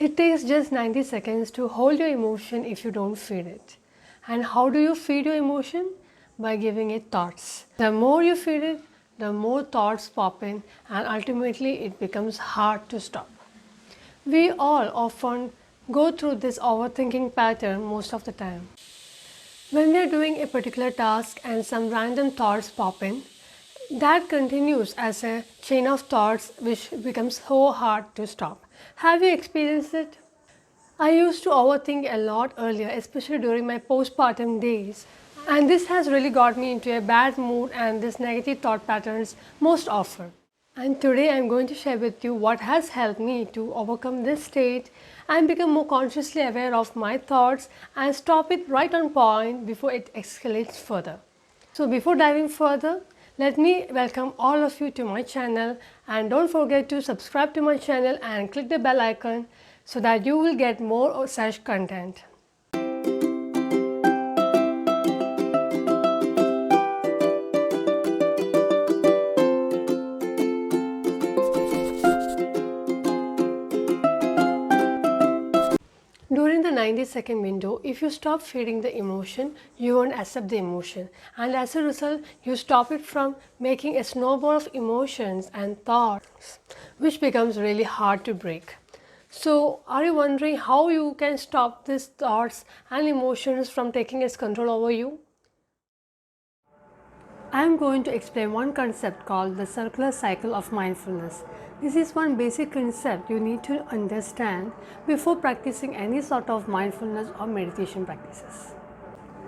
It takes just 90 seconds to hold your emotion if you don't feed it. And how do you feed your emotion? By giving it thoughts. The more you feed it, the more thoughts pop in, and ultimately it becomes hard to stop. We all often go through this overthinking pattern most of the time. When we are doing a particular task and some random thoughts pop in, that continues as a chain of thoughts which becomes so hard to stop. Have you experienced it? I used to overthink a lot earlier, especially during my postpartum days, and this has really got me into a bad mood and this negative thought patterns most often. And today I am going to share with you what has helped me to overcome this state and become more consciously aware of my thoughts and stop it right on point before it escalates further. So before diving further, let me welcome all of you to my channel, and don't forget to subscribe to my channel and click the bell icon so that you will get more such content. During the 90-second window, if you stop feeding the emotion, you won't accept the emotion, and as a result, you stop it from making a snowball of emotions and thoughts, which becomes really hard to break. So, are you wondering how you can stop these thoughts and emotions from taking its control over you? I am going to explain one concept called the circular cycle of mindfulness. This is one basic concept you need to understand before practicing any sort of mindfulness or meditation practices.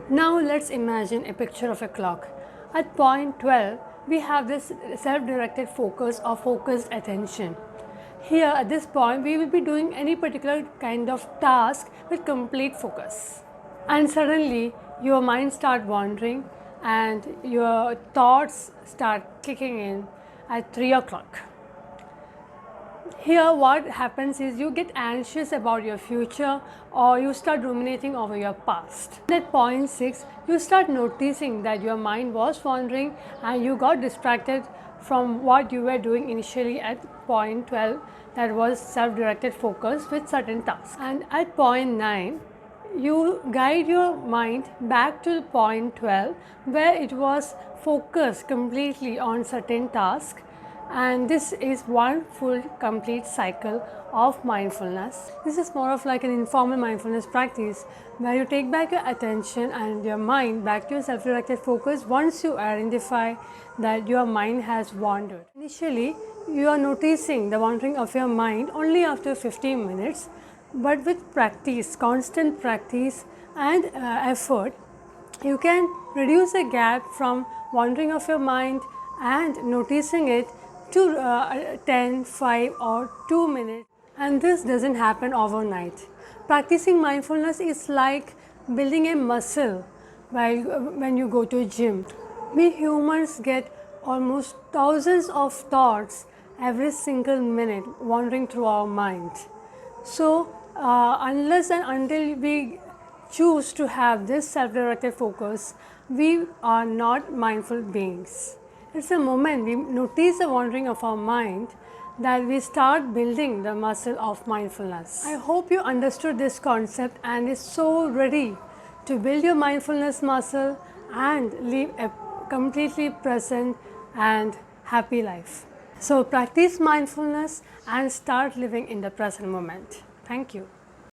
Now let's imagine a picture of a clock. At point 12, we have this self-directed focus or focused attention. Here at this point, we will be doing any particular kind of task with complete focus. And suddenly your mind starts wandering and your thoughts start kicking in at 3 o'clock. Here what happens is you get anxious about your future or you start ruminating over your past. At point 6, you start noticing that your mind was wandering and you got distracted from what you were doing initially at point 12, that was self-directed focus with certain tasks. And at point 9, you guide your mind back to point 12 where it was focused completely on certain task, and this is one full complete cycle of mindfulness. This is more of like an informal mindfulness practice where you take back your attention and your mind back to your self-directed focus once you identify that your mind has wandered. Initially, you are noticing the wandering of your mind only after 15 minutes, but with practice, constant practice and effort, you can reduce the gap from wandering of your mind and noticing it to 10, 5 or 2 minutes, and this doesn't happen overnight. Practicing mindfulness is like building a muscle when you go to a gym. We humans get almost thousands of thoughts every single minute wandering through our mind. So unless and until we choose to have this self-directed focus, we are not mindful beings. It's the moment we notice the wandering of our mind that we start building the muscle of mindfulness. I hope you understood this concept and is so ready to build your mindfulness muscle and live a completely present and happy life. So practice mindfulness and start living in the present moment. Thank you.